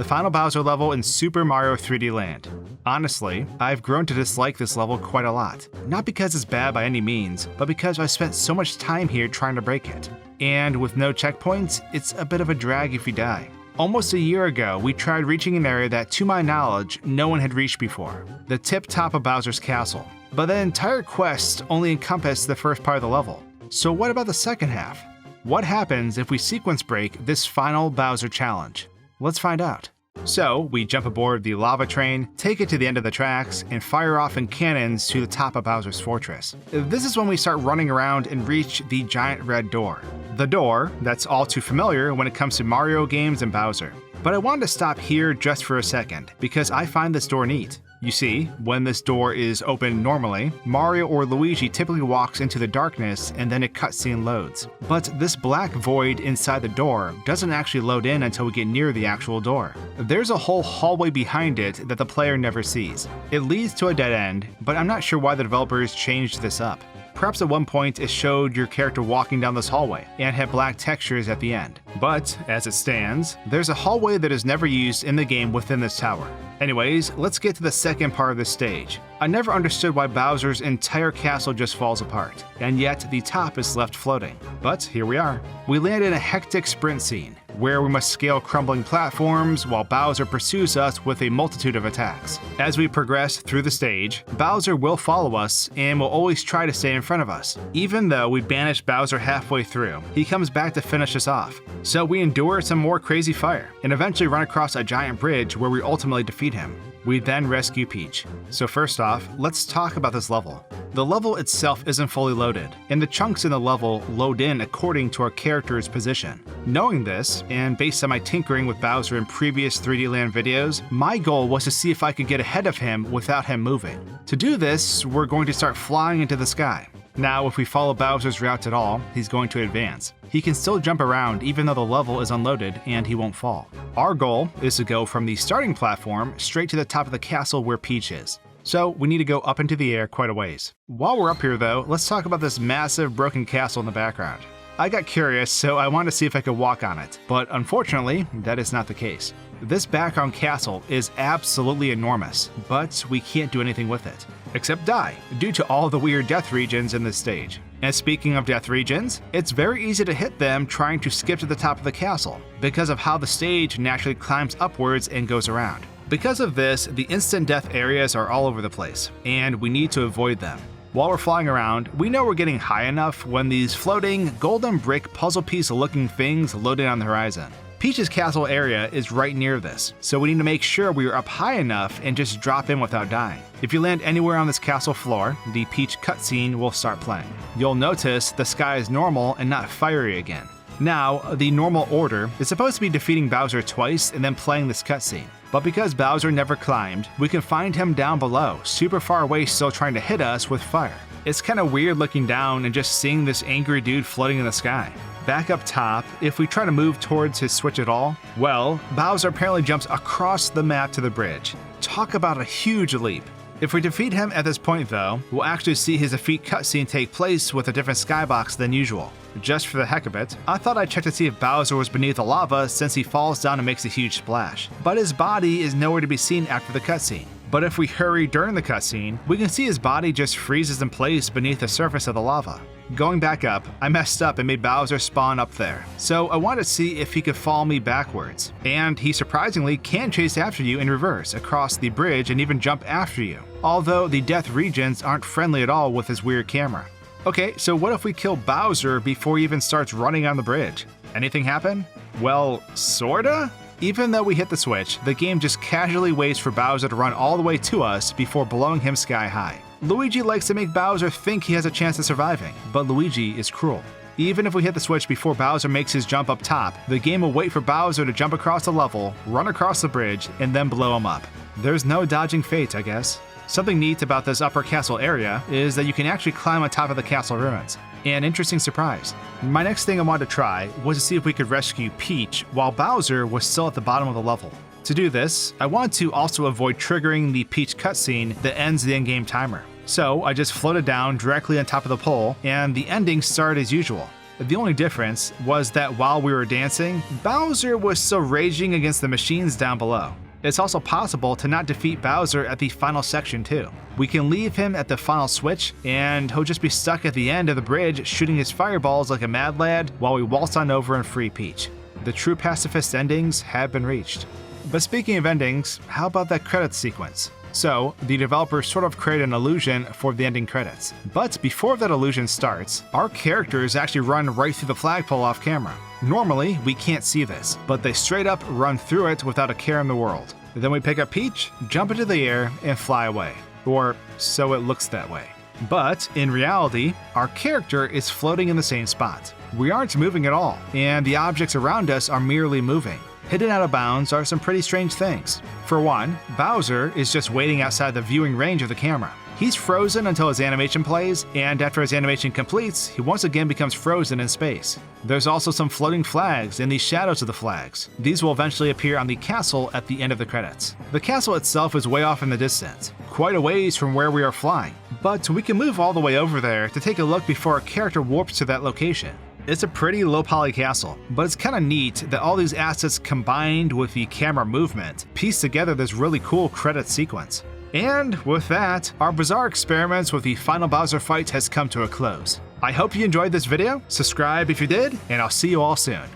the final Bowser level in Super Mario 3D Land. Honestly, I've grown to dislike this level quite a lot. Not because it's bad by any means, but because I've spent so much time here trying to break it. And with no checkpoints, it's a bit of a drag if you die. Almost a year ago, we tried reaching an area that, to my knowledge, no one had reached before, the tip top of Bowser's castle. But the entire quest only encompassed the first part of the level. So what about the second half? What happens if we sequence break this final Bowser challenge? Let's find out. So, we jump aboard the lava train, take it to the end of the tracks, and fire off in cannons to the top of Bowser's fortress. This is when we start running around and reach the giant red door. The door that's all too familiar when it comes to Mario games and Bowser. But I wanted to stop here just for a second, because I find this door neat. You see, when this door is open normally, Mario or Luigi typically walks into the darkness and then a cutscene loads. But this black void inside the door doesn't actually load in until we get near the actual door. There's a whole hallway behind it that the player never sees. It leads to a dead end, but I'm not sure why the developers changed this up. Perhaps at one point it showed your character walking down this hallway and had black textures at the end. But, as it stands, there's a hallway that is never used in the game within this tower. Anyways, let's get to the second part of this stage. I never understood why Bowser's entire castle just falls apart, and yet the top is left floating. But here we are. We land in a hectic sprint scene, where we must scale crumbling platforms while Bowser pursues us with a multitude of attacks. As we progress through the stage, Bowser will follow us and will always try to stay in front of us. Even though we banish Bowser halfway through, he comes back to finish us off. So we endure some more crazy fire, and eventually run across a giant bridge where we ultimately defeat him. We then rescue Peach. So first off, let's talk about this level. The level itself isn't fully loaded, and the chunks in the level load in according to our character's position. Knowing this, and based on my tinkering with Bowser in previous 3D Land videos, my goal was to see if I could get ahead of him without him moving. To do this, we're going to start flying into the sky. Now, if we follow Bowser's route at all, he's going to advance. He can still jump around even though the level is unloaded and he won't fall. Our goal is to go from the starting platform straight to the top of the castle where Peach is. So we need to go up into the air quite a ways. While we're up here though, let's talk about this massive broken castle in the background. I got curious, so I wanted to see if I could walk on it, but unfortunately, that is not the case. This background castle is absolutely enormous, but we can't do anything with it, except die, due to all the weird death regions in this stage. And speaking of death regions, it's very easy to hit them trying to skip to the top of the castle, because of how the stage naturally climbs upwards and goes around. Because of this, the instant death areas are all over the place, and we need to avoid them. While we're flying around, we know we're getting high enough when these floating, golden brick puzzle piece looking things load in on the horizon. Peach's castle area is right near this, so we need to make sure we are up high enough and just drop in without dying. If you land anywhere on this castle floor, the Peach cutscene will start playing. You'll notice the sky is normal and not fiery again. Now, the normal order is supposed to be defeating Bowser twice and then playing this cutscene. But because Bowser never climbed, we can find him down below, super far away still trying to hit us with fire. It's kinda weird looking down and just seeing this angry dude floating in the sky. Back up top, if we try to move towards his switch at all, well, Bowser apparently jumps across the map to the bridge. Talk about a huge leap. If we defeat him at this point though, we'll actually see his defeat cutscene take place with a different skybox than usual. Just for the heck of it, I thought I'd check to see if Bowser was beneath the lava since he falls down and makes a huge splash. But his body is nowhere to be seen after the cutscene. But if we hurry during the cutscene, we can see his body just freezes in place beneath the surface of the lava. Going back up, I messed up and made Bowser spawn up there. So I wanted to see if he could follow me backwards. And he surprisingly can chase after you in reverse across the bridge and even jump after you. Although the death regions aren't friendly at all with his weird camera. Okay, so what if we kill Bowser before he even starts running on the bridge? Anything happen? Well, sorta? Even though we hit the switch, the game just casually waits for Bowser to run all the way to us before blowing him sky high. Luigi likes to make Bowser think he has a chance of surviving, but Luigi is cruel. Even if we hit the switch before Bowser makes his jump up top, the game will wait for Bowser to jump across the level, run across the bridge, and then blow him up. There's no dodging fate, I guess. Something neat about this upper castle area is that you can actually climb on top of the castle ruins. An interesting surprise. My next thing I wanted to try was to see if we could rescue Peach while Bowser was still at the bottom of the level. To do this, I wanted to also avoid triggering the Peach cutscene that ends the in-game timer. So I just floated down directly on top of the pole, and the ending started as usual. The only difference was that while we were dancing, Bowser was still raging against the machines down below. It's also possible to not defeat Bowser at the final section too. We can leave him at the final switch, and he'll just be stuck at the end of the bridge shooting his fireballs like a mad lad while we waltz on over and free Peach. The true pacifist endings have been reached. But speaking of endings, how about that credits sequence? So, the developers sort of create an illusion for the ending credits. But before that illusion starts, our characters actually run right through the flagpole off camera. Normally, we can't see this, but they straight up run through it without a care in the world. Then we pick up Peach, jump into the air, and fly away. Or so it looks that way. But in reality, our character is floating in the same spot. We aren't moving at all, and the objects around us are merely moving. Hidden out of bounds are some pretty strange things. For one, Bowser is just waiting outside the viewing range of the camera. He's frozen until his animation plays, and after his animation completes, he once again becomes frozen in space. There's also some floating flags in the shadows of the flags. These will eventually appear on the castle at the end of the credits. The castle itself is way off in the distance, quite a ways from where we are flying, but we can move all the way over there to take a look before our character warps to that location. It's a pretty low poly castle, but it's kinda neat that all these assets combined with the camera movement piece together this really cool credit sequence. And with that, our bizarre experiments with the final Bowser fight has come to a close. I hope you enjoyed this video, subscribe if you did, and I'll see you all soon.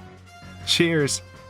Cheers!